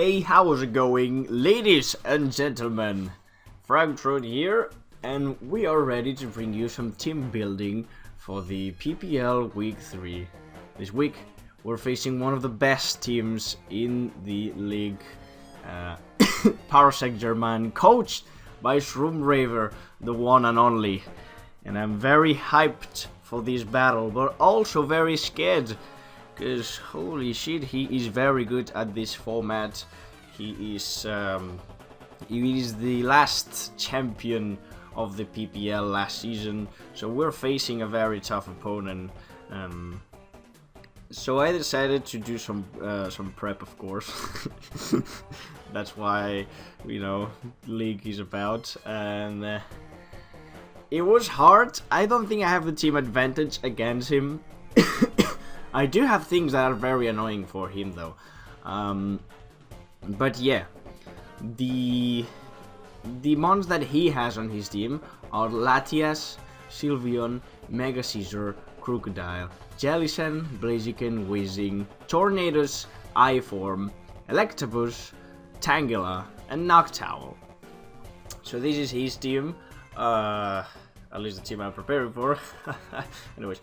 Hey, how's it going, ladies and gentlemen? Frank here, and we are ready to bring you some team building for the PPL Week 3. This week, we're facing one of the best teams in the league, Parasect Germain, coached by Shroomraver, the one and only. And I'm very hyped for this battle, but also very scared. Because holy shit, he is very good at this format. He is the last champion of the PPL last season, so we're facing a very tough opponent. So I decided to do some prep, of course. That's why, league is about, and it was hard. I don't think I have the team advantage against him. I do have things that are very annoying for him though. But yeah, the mons that he has on his team are Latias, Sylveon, Mega Caesar, Crocodile, Jellicent, Blaziken, Weezing, Tornadus, Iform, Electabuzz, Tangela, and Noctowl. So this is his team. At least the team I'm preparing for. Anyways,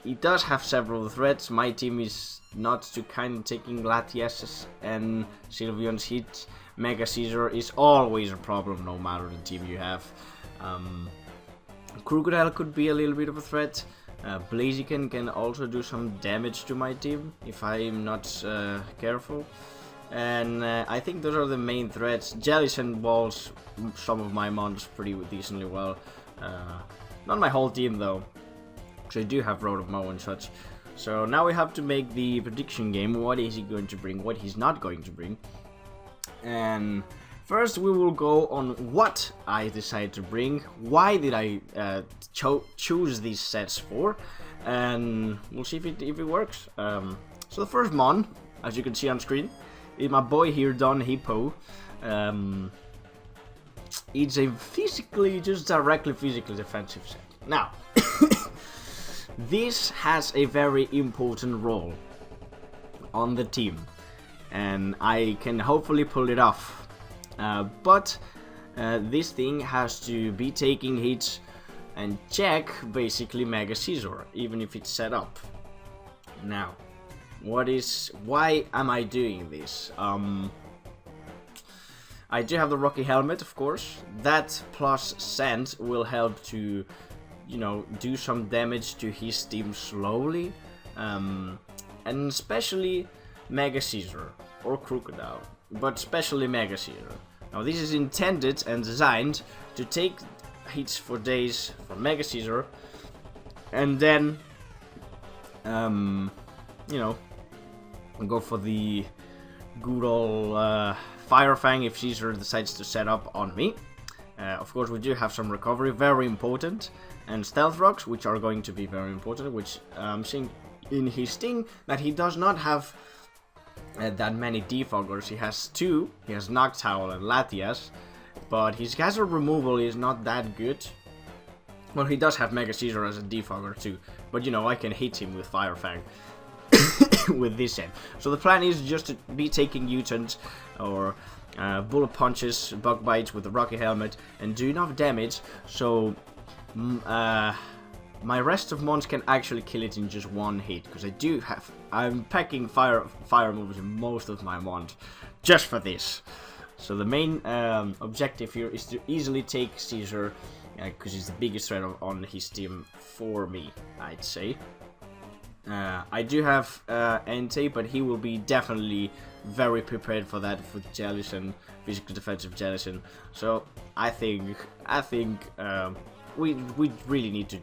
he does have several threats. My team is not too kind of taking Latias and Sylveon's hit. Mega Caesar is always a problem no matter the team you have. Crocodile could be a little bit of a threat. Blaziken can also do some damage to my team if I'm not careful. And I think those are the main threats. Jellicent walls some of my mons pretty decently well. Not my whole team though. So I do have Road of Mow and such. So now we have to make the prediction game. What is he going to bring? What he's not going to bring? And first we will go on what I decided to bring. Why did I choose these sets for? And we'll see if it works. So the first mon, as you can see on screen, is my boy here, Don Hippo. It's a directly physically defensive set. Now, this has a very important role on the team, and I can hopefully pull it off. But this thing has to be taking hits and check basically Mega Caesar, even if it's set up. Now, why am I doing this? I do have the Rocky Helmet, of course. That plus Sand will help to, do some damage to his team slowly. And especially Mega Caesar or Crocodile, but especially Mega Caesar. Now this is intended and designed to take hits for days from Mega Caesar, and then, go for the good old Fire Fang if Caesar decides to set up on me. Of course, we do have some recovery, very important, and Stealth Rocks, which are going to be very important, which I'm seeing in his thing that he does not have that many defoggers. He has two. He has Noctowl and Latias, but his hazard removal is not that good. Well, he does have Mega Caesar as a defogger too, but I can hit him with Fire Fang with this set. So the plan is just to be taking U-turns or bullet punches, bug bites with the Rocky Helmet, and do enough damage so my rest of mons can actually kill it in just one hit, because I'm packing fire moves in most of my mons just for this. So the main objective here is to easily take Caesar, because he's the biggest threat on his team for me, I'd say. I do have Entei, but he will be definitely very prepared for that with Jellicent, physical defensive Jellicent. So I think we really need to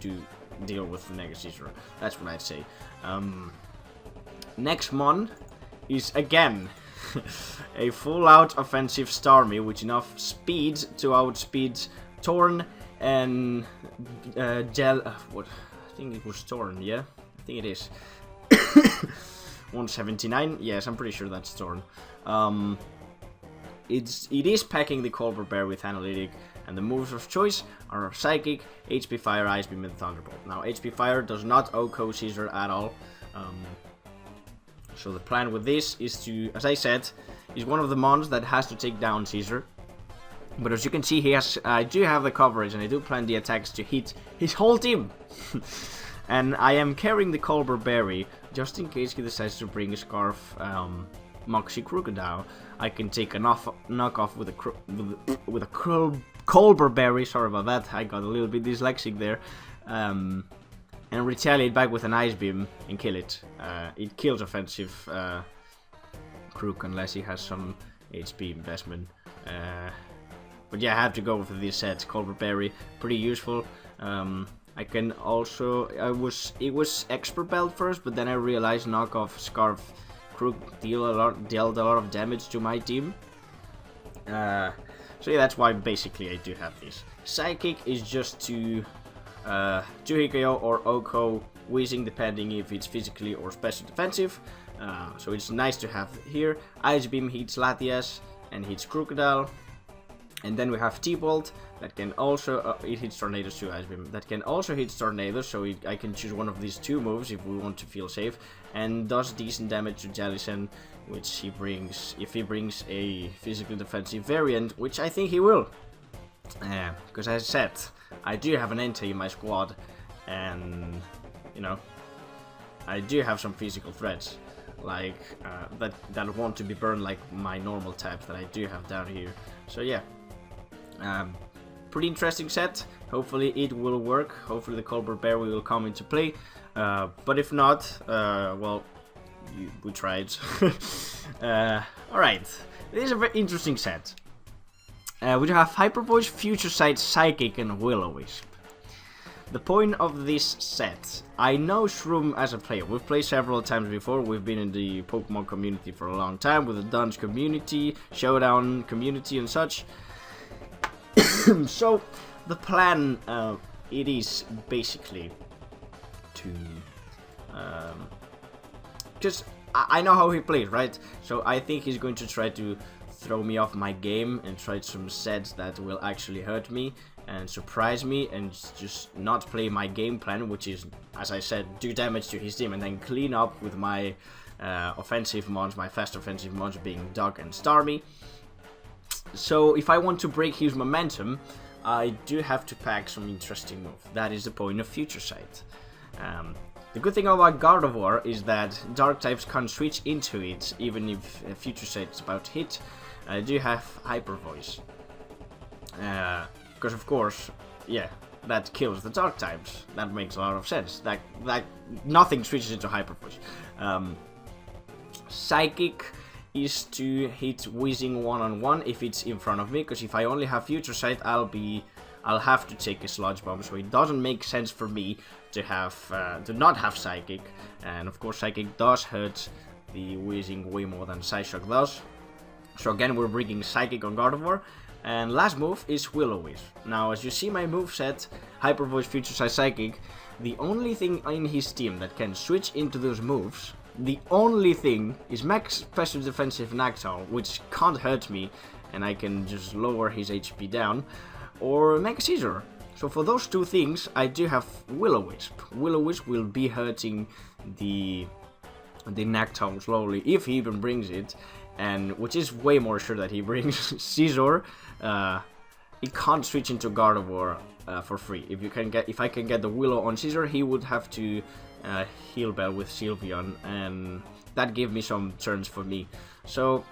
deal with Mega Caesar. That's what I'd say. Next mon is again a full-out offensive Starmie with enough speed to outspeed Torn and what? I think it was Torn, yeah? I think it is. 179. Yes, I'm pretty sure that's Torn. It is packing the Colbert Bear with Analytic, and the moves of choice are Psychic, HP Fire, Ice Beam, and Thunderbolt. Now, HP Fire does not OHKO Caesar at all. So the plan with this is to, as I said, he's one of the mons that has to take down Caesar. But as you can see, I do have the coverage, and I do plan the attacks to hit his whole team. And I am carrying the Colbur Berry, just in case he decides to bring a Scarf Moxie Crocodile. I can take a knockoff with a Colbur Berry, sorry about that, I got a little bit dyslexic there. And retaliate back with an Ice Beam and kill it. It kills offensive Crook unless he has some HP investment. But yeah, I have to go for this set. Colbur Berry, pretty useful. I can also, it was Expert Belt first, but then I realized knockoff Scarf Crook dealt a lot of damage to my team. So yeah, that's why basically I do have this. Psychic is just to 2-hit KO or OHKO Wheezing, depending if it's physically or special defensive. So it's nice to have here. Ice Beam hits Latias and hits Crocodile. And then we have T-Bolt that can also, it hits Tornadoes too, Ice Beam. That can also hit Tornadoes, so I can choose one of these two moves if we want to feel safe. And does decent damage to Jellison, which he brings, if he brings a physical defensive variant, which I think he will. Because as I said, I do have an Entei in my squad, and, you know, I do have some physical threats, like, that want to be burned like my normal types that I do have down here. So yeah. Pretty interesting set. Hopefully it will work. Hopefully the Colbur Berry will come into play. But if not, well, we tried. Alright. This is a very interesting set. We have Hyper Voice, Future Sight, Psychic, and Will-O-Wisp. The point of this set, I know Shroom as a player. We've played several times before. We've been in the Pokemon community for a long time, with the Dungeon community, Showdown community, and such. So the plan, it is basically to, just I know how he plays, right? So I think he's going to try to throw me off my game and try some sets that will actually hurt me and surprise me, and just not play my game plan, which is, as I said, do damage to his team and then clean up with my offensive mons, my fast offensive mons being Dog and Starmie. So if I want to break his momentum, I do have to pack some interesting moves. That is the point of Future Sight. The good thing about Gardevoir is that Dark types can't switch into it, even if Future Sight is about to hit. I do have Hyper Voice. Because of course, yeah, that kills the Dark types. That makes a lot of sense. That nothing switches into Hyper Voice. Psychic is to hit Wheezing one-on-one if it's in front of me, because if I only have Future Sight, I'll have to take a Sludge Bomb, so it doesn't make sense for me to not have Psychic. And of course Psychic does hurt the Wheezing way more than Psyshock does. So again, we're bringing Psychic on Gardevoir. And last move is Will-O-Wisp. Now, as you see my moveset, Hyper Voice, Future Sight, Psychic, the only thing in his team that can switch into those moves, the only thing is Max Special Defensive Nactowl, which can't hurt me, and I can just lower his HP down, or Mega Caesar. So for those two things, I do have Will-O-Wisp. Will-O-Wisp will be hurting the Nactowl slowly, if he even brings it, and which is way more sure that he brings Caesar. It can't switch into Gardevoir for free. If I can get the Willow on Caesar, he would have to Heal Bell with Sylveon, and that gave me some turns for me. So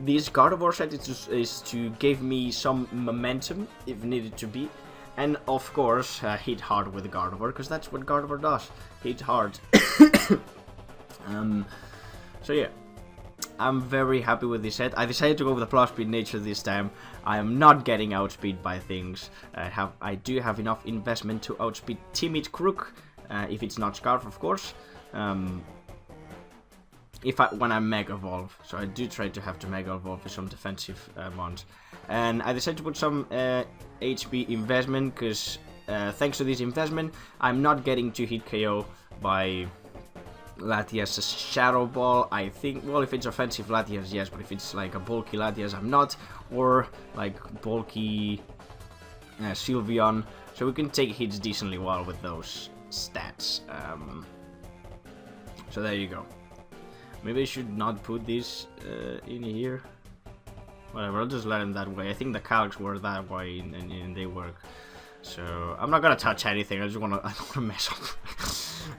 this Gardevoir set is to give me some momentum if needed to be, and of course hit hard with Gardevoir, because that's what Gardevoir does, hit hard. So yeah, I'm very happy with this set. I decided to go with the plus speed nature this time. I am not getting outspeed by things. I do have enough investment to outspeed Timid Crook, if it's not Scarf, of course. When I Mega Evolve, so I do try to have to Mega Evolve with some defensive mons. And I decided to put some HP investment, because thanks to this investment, I'm not getting 2-hit KO by Latias' Shadow Ball. I think, well, if it's offensive Latias, yes, but if it's like a bulky Latias, I'm not, or like bulky Sylveon, so we can take hits decently well with those stats. So there you go. Maybe I should not put this in here. Whatever, I'll just let them that way. I think the calcs were that way and they work. So I'm not gonna touch anything. I don't wanna mess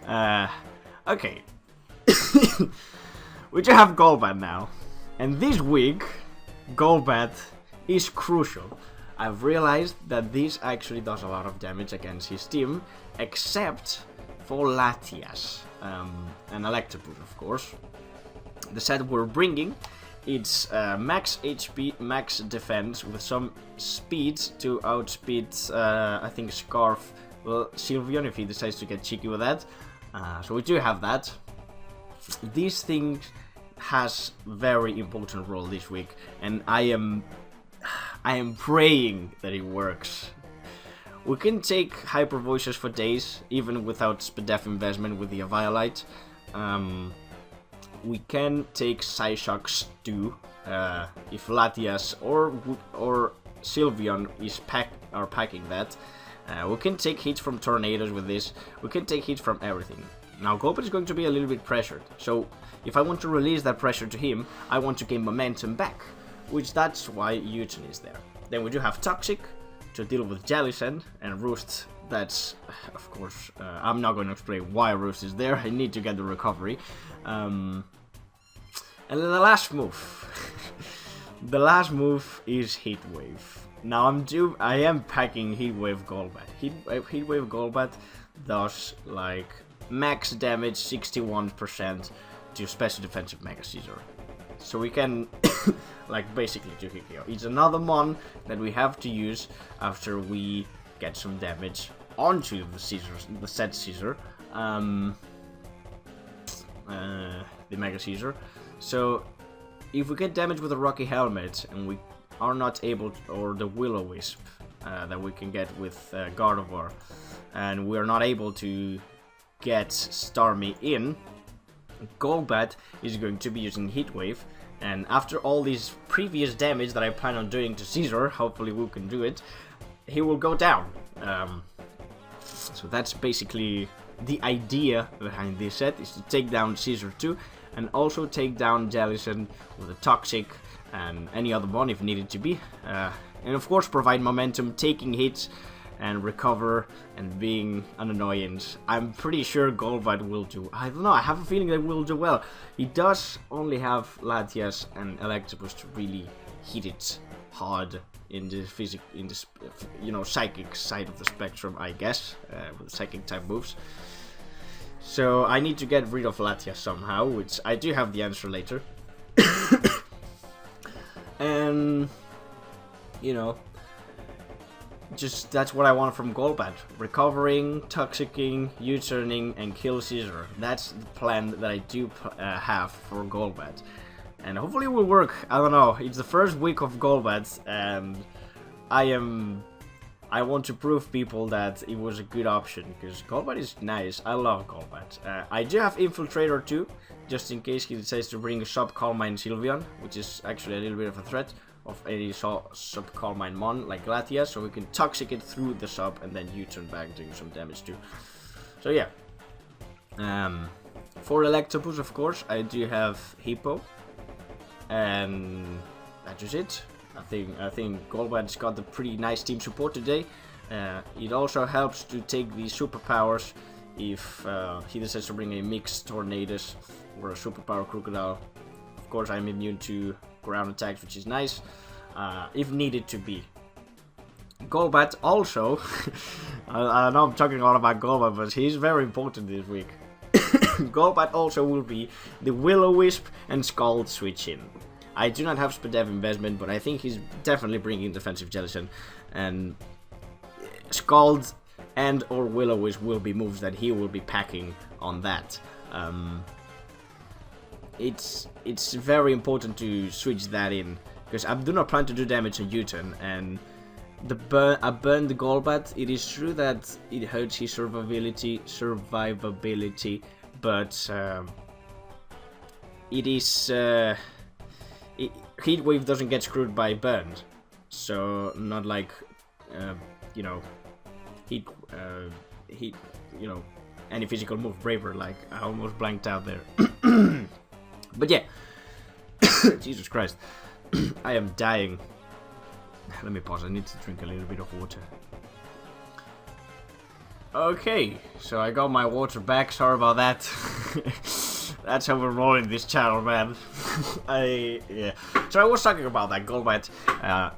up. Okay. We just have Golbat now, and this week Golbat is crucial. I've realized that this actually does a lot of damage against his team, except for Latias and Electabuzz, of course. The set we're bringing, it's max HP, max defense with some speed to outspeed, I think, Scarf, well, Sylveon if he decides to get cheeky with that. So we do have that. This thing has very important role this week, and I am praying that it works. We can take Hyper Voices for days, even without SPDEF investment with the Eviolite. We can take Psyshocks too, if Latias or Sylveon is packing that. We can take hits from Tornadoes with this. We can take hits from everything. Now Golbat is going to be a little bit pressured, so if I want to release that pressure to him, I want to gain momentum back, which that's why U-turn is there. Then we do have Toxic to deal with Jellicent, and Roost, that's, of course, I'm not going to explain why Roost is there, I need to get the recovery. And then the last move. The last move is Heat Wave. Now I am packing Heat Wave Golbat. Heat Wave Golbat does like max damage 61% to special defensive Mega Caesar. So we can like basically do Hikio. It's another mon that we have to use after we get some damage onto the Caesars, the set Caesar, the Mega Caesar. So if we get damage with a Rocky Helmet and we are not able to, or the Will-O-Wisp that we can get with Gardevoir, and we are not able to get Starmie in, Golbat is going to be using Heat Wave, and after all these previous damage that I plan on doing to Caesar, hopefully we can do it, he will go down. So that's basically the idea behind this set, is to take down Caesar too, and also take down Jellicent with a Toxic and any other one if needed to be. And of course provide momentum, taking hits and recover and being an annoyance. I'm pretty sure Golbat will do. I don't know, I have a feeling that will do well. He does only have Latias and Electabuzz to really hit it hard in the psychic side of the spectrum, I guess, with psychic type moves. So I need to get rid of Latias somehow, which I do have the answer later. And just that's what I want from Golbat. Recovering, Toxicking, U-turning, and kill Caesar. That's the plan that I do have for Golbat. And hopefully it will work. I don't know. It's the first week of Golbat, and I want to prove people that it was a good option, because Golbat is nice. I love Golbat. I do have Infiltrator too, just in case he decides to bring a Sub Calm Mind Sylveon, which is actually a little bit of a threat of any Sub Calm Mind Mon like Latias, so we can Toxic it through the sub and then U-turn back, doing some damage too. So yeah. For Electabuzz, of course, I do have Hippo, and that's just it. I think Golbat's got a pretty nice team support today. It also helps to take the superpowers if he decides to bring a mixed Tornadoes or a superpower Crocodile. Of course, I'm immune to ground attacks, which is nice, if needed to be. Golbat also, I know I'm talking a lot about Golbat, but he's very important this week. Golbat also will be the Will-O-Wisp and Scald switch in. I do not have SPDEF investment, but I think he's definitely bringing defensive Jellicent, and Scald and or Will-O-Wisp will be moves that he will be packing on that. It's very important to switch that in, because I do not plan to do damage on U-turn, and I burned the Golbat. It is true that it hurts his survivability, but it is Heat Wave doesn't get screwed by burn, so not like heat any physical move. Braver, like I almost blanked out there. But yeah, Jesus Christ, I am dying. Let me pause, I need to drink a little bit of water. Okay, so I got my water back, sorry about that. That's how we're rolling this channel, man. Yeah. So I was talking about that Golbat.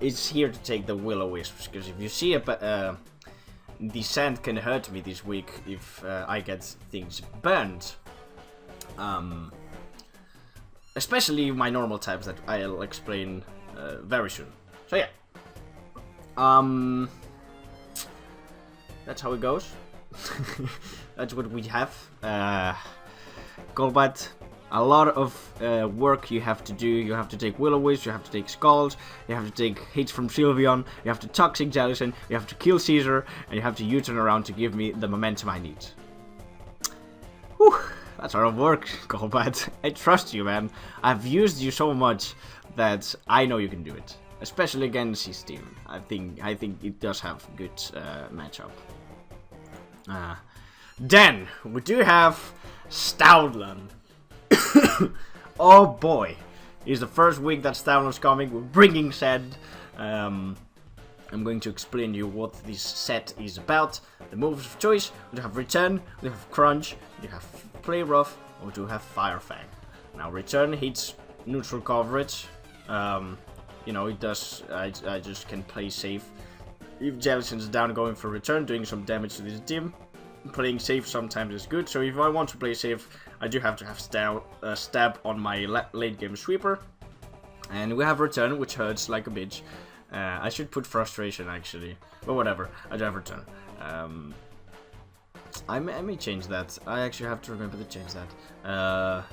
It's here to take the Will-O-Wisps, because if you see the sand can hurt me this week if I get things burned. Especially my normal types that I'll explain very soon. So yeah. That's how it goes. That's what we have. Golbat, a lot of work you have to do. You have to take Will-O-Wisp, you have to take Scald, you have to take hits from Sylveon, you have to Toxic Jellicent, you have to kill Caesar, and you have to U-turn around to give me the momentum I need. Whew, that's a lot of work, Golbat. I trust you, man. I've used you so much that I know you can do it. Especially against his team. I think it does have good matchup. Then we do have Stoutland. Oh boy, it's the first week that Stoutland's coming. We're bringing Sand. I'm going to explain to you what this set is about. The moves of choice. We have Return, we have Crunch, we have Play Rough, or we do have Fire Fang. Now Return hits neutral coverage. You know, it does. I just can play safe. If Jellicent's down, going for Return, doing some damage to this team. Playing safe sometimes is good. So if I want to play safe, I do have to have stab on my late game sweeper. And we have Return, which hurts like a bitch. I should put Frustration actually, but whatever. I do have Return. I may change that. I actually have to remember to change that.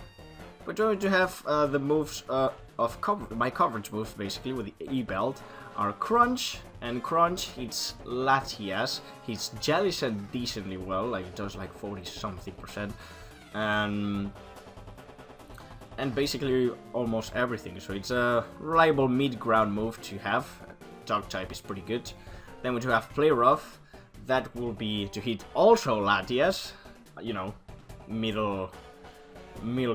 We're going to have the moves of my coverage moves basically with the E-Belt are Crunch, and Crunch hits Latias, hits Jellicent decently well, like it does like 40 something %, and basically almost everything. So it's a reliable mid-ground move to have. Dog type is pretty good. Then we do have Play Rough. That will be to hit also Latias, you know, middle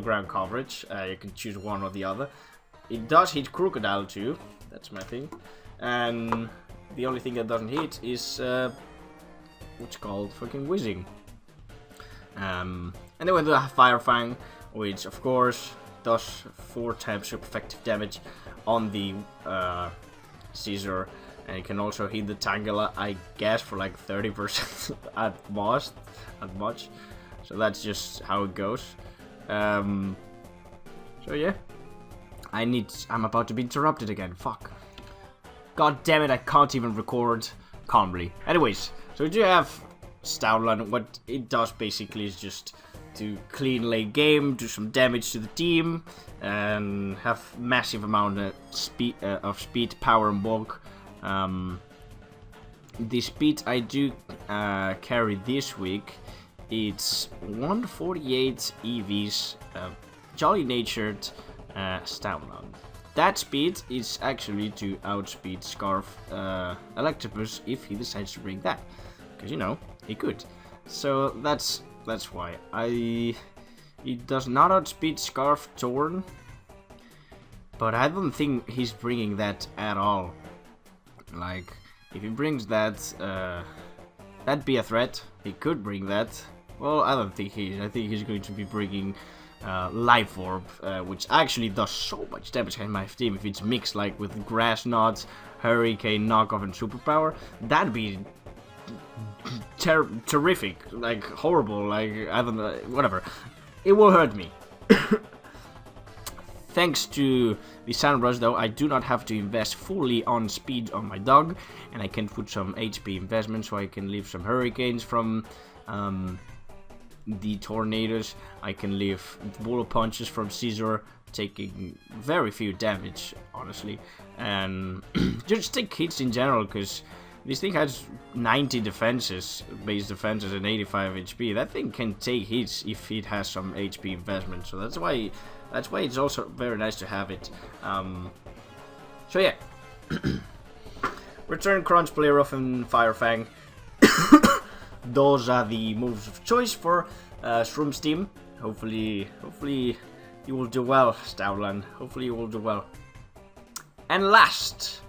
ground coverage. You can choose one or the other. It does hit Crocodile too. That's my thing. And the only thing that doesn't hit is what's called fucking Whizzing. And then we do have Fire Fang, which of course does 4 times super effective damage on the Caesar. And it can also hit the Tangela, I guess, for like 30% at most, at much. So that's just how it goes. So yeah, I'm about to be interrupted again. Fuck. God damn it! I can't even record calmly. Anyways, so we do have Stoutland. What it does basically is just to clean late game, do some damage to the team, and have massive amount of speed, power, and bulk. The speed I do carry this week, it's 148 EVs, jolly natured Stoutland. That speed is actually to outspeed Scarf Electabuzz if he decides to bring that, because you know he could. So that's why it does not outspeed Scarf Torn, but I don't think he's bringing that at all. Like, if he brings that, that'd be a threat. He could bring that. Well, I don't think he is. I think he's going to be bringing Life Orb, which actually does so much damage in my team. If it's mixed like with Grass Knots, Hurricane, Knockoff, and Superpower, that'd be terrific. Like, horrible. Like, I don't know. Whatever. It will hurt me. Thanks to the Sandrush though, I do not have to invest fully on speed on my dog, and I can put some HP investment so I can leave some Hurricanes from the Tornadoes. I can leave Bullet Punches from Caesar, taking very few damage, honestly, and just take hits in general, because this thing has 90 defenses, base defenses, and 85 HP. That thing can take hits if it has some HP investment, so that's why it's also very nice to have it. So yeah, Return, Crunch, Play Rough, and Fire Fang. Those are the moves of choice for Shroom's team. Hopefully you will do well, Stoutland. Hopefully you will do well. And last,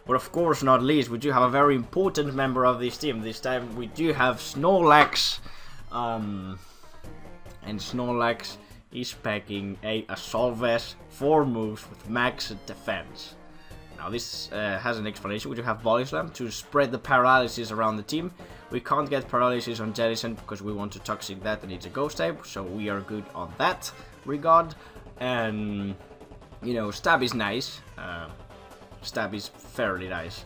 but of course not least, we do have a very important member of this team. This time we do have Snorlax. And Snorlax is packing a Assault Vest, 4 moves with max defense. Now this has an explanation. We do have Body Slam to spread the paralysis around the team. We can't get paralysis on Jellicent because we want to Toxic that and it's a Ghost type, so we are good on that regard. And you know, Stab is nice. Stab is fairly nice.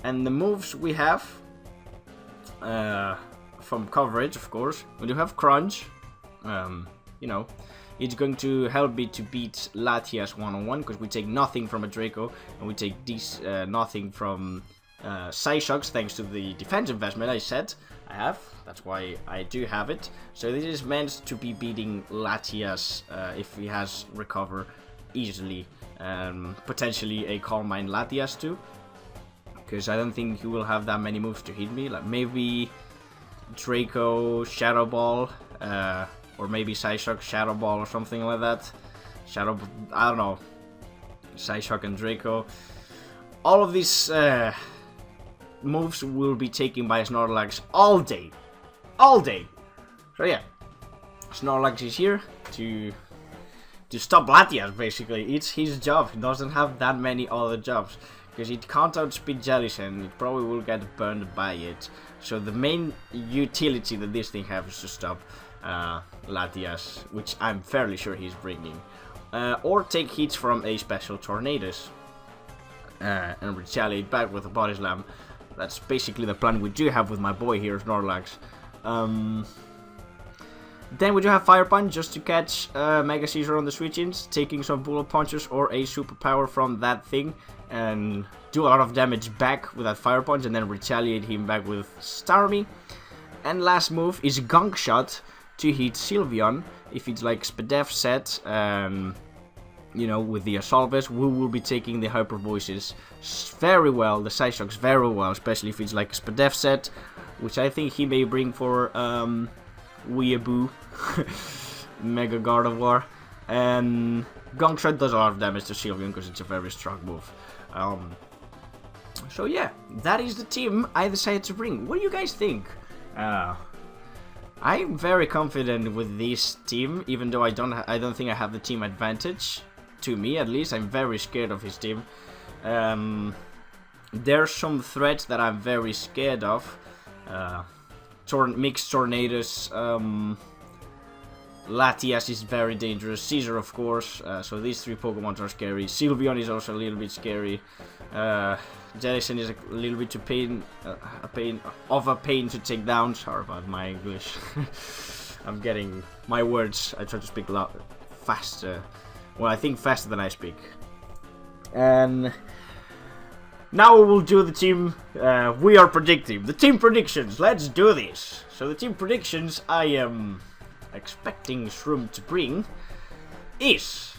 And the moves we have from coverage, of course, we do have Crunch. You know, it's going to help me to beat Latias one-on-one because we take nothing from a Draco and we take nothing from Psyshocks thanks to the defense investment I said I have. That's why I do have it. So this is meant to be beating Latias if he has Recover easily. Potentially a Calm Mind Latias too. Because I don't think he will have that many moves to hit me. Like maybe Draco, Shadow Ball, or maybe Psyshock, Shadow Ball or something like that. I don't know. Psyshock and Draco. All of these moves will be taken by Snorlax all day. All day. So yeah. Snorlax is here to stop Latias basically. It's his job. He doesn't have that many other jobs. Because it can't outspeed Jellicent, it probably will get burned by it. So the main utility that this thing has is to stop Latias, which I'm fairly sure he's bringing. Or take hits from a special Tornadus. And retaliate back with a Body Slam. That's basically the plan we do have with my boy here, Snorlax. Then we do have Fire Punch just to catch Mega Caesar on the switch-ins, taking some Bullet Punches or a superpower from that thing and do a lot of damage back with that Fire Punch and then retaliate him back with Starmie. And last move is Gunk Shot to hit Sylveon. If it's like Spadef set, you know, with the Assault Vest, we will be taking the Hyper Voices very well, the Psyshocks very well, especially if it's like a Spadef set, which I think he may bring for Weeaboo, Mega Gardevoir. And Gunk Shot does a lot of damage to Sylveon because it's a very strong move. So yeah, that is the team I decided to bring. What do you guys think? I'm very confident with this team, even though I don't think I have the team advantage. To me, at least, I'm very scared of his team. There's some threats that I'm very scared of. Mixed Tornadus, Latias is very dangerous, Caesar of course, so these 3 Pokemon are scary. Sylveon is also a little bit scary. Jellicent is a little bit a pain to take down. Sorry about my English. I'm getting my words, I try to speak faster. Well, I think faster than I speak. And now we will do the team we are predicting. The team predictions, let's do this. So the team predictions I am expecting Shroom to bring is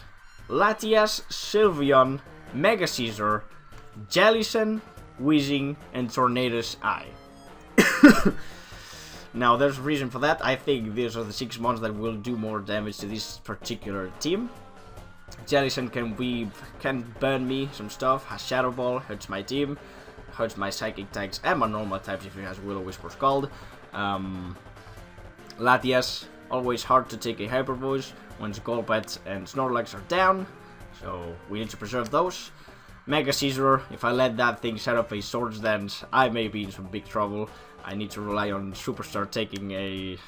Latias, Sylveon, Mega Caesar, Jellicent, Weezing, and Tornadus Eye. Now there's a reason for that. I think these are the 6 mons that will do more damage to this particular team. Jellicent can burn me some stuff, has Shadow Ball, hurts my team, hurts my Psychic types and my normal types if he has Will-O-Wisp or Scald. Latias, always hard to take a Hyper Voice once Golbat and Snorlax are down, so we need to preserve those. Mega Caesar, if I let that thing set up a Swords Dance, I may be in some big trouble. I need to rely on Superstar taking a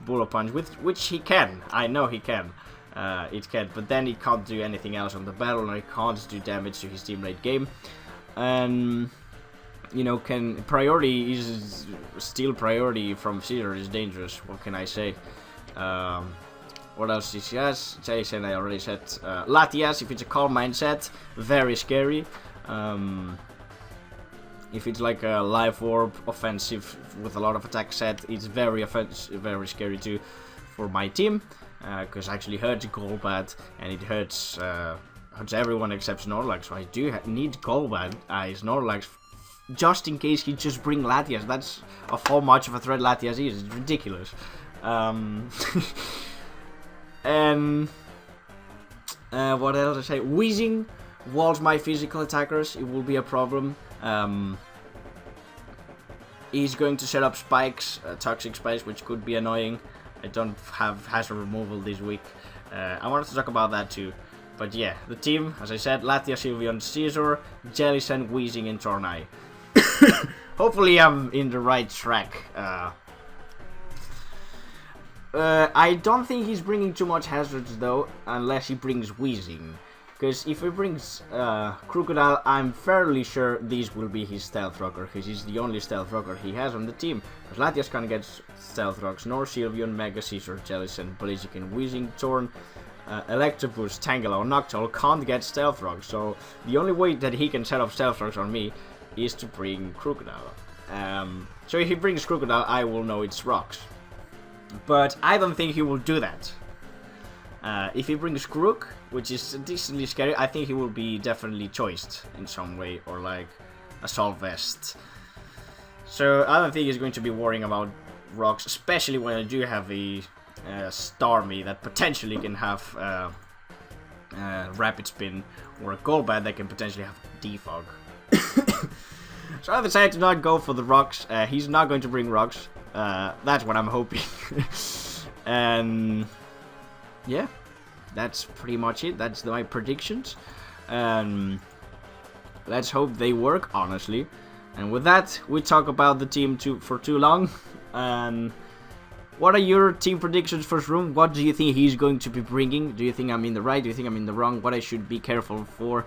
Bullet Punch, which he can, I know he can. It can, but then it can't do anything else on the battle, and it can't do damage to his team late game. And you know, priority is still priority from Caesar is dangerous. What can I say? What else is he has? Jellicent I already said. Latias, if it's a Calm Mind set, very scary. If it's like a Life Orb offensive with a lot of attack set, it's very offensive, very scary too for my team. Because it actually hurts Golbat and it hurts everyone except Snorlax. So I do need Golbat, Snorlax, just in case he just bring Latias. That's of how much of a threat Latias is. It's ridiculous. And what else to say? Wheezing walls my physical attackers. It will be a problem. He's going to set up spikes, toxic spikes, which could be annoying. I don't have hazard removal this week. I wanted to talk about that too. But yeah, the team, as I said, Latia, Sylveon, Caesar, Jellicent, Wheezing, and Tornai. Hopefully I'm in the right track. I don't think he's bringing too much hazards though, unless he brings Wheezing. Because if he brings Crocodile, I'm fairly sure these will be his Stealth Rocker, because he's the only Stealth Rocker he has on the team. Because Latias can't get Stealth Rocks, nor Sylveon, Mega Caesar, Jellicent, Blaziken, Wheezing, Torn, Electabuzz, Tangela, or Noctowl can't get Stealth Rocks. So the only way that he can set up Stealth Rocks on me is to bring Crocodile. So if he brings Crocodile, I will know it's Rocks. But I don't think he will do that. If he brings Crook, which is decently scary, I think he will be definitely choiced in some way, or like Assault Vest. So I don't think he's going to be worrying about Rocks, especially when I do have a Starmie that potentially can have Rapid Spin, or a Golbat that can potentially have Defog. So I decided to not go for the Rocks. He's not going to bring Rocks. That's what I'm hoping. And yeah, that's pretty much it. That's my predictions. Let's hope they work, honestly. And with that, we talk about the team for too long. What are your team predictions for Shroom? What do you think he's going to be bringing? Do you think I'm in the right? Do you think I'm in the wrong? What I should be careful for?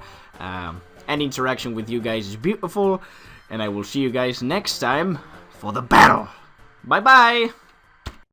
Any interaction with you guys is beautiful. And I will see you guys next time for the battle. Bye bye!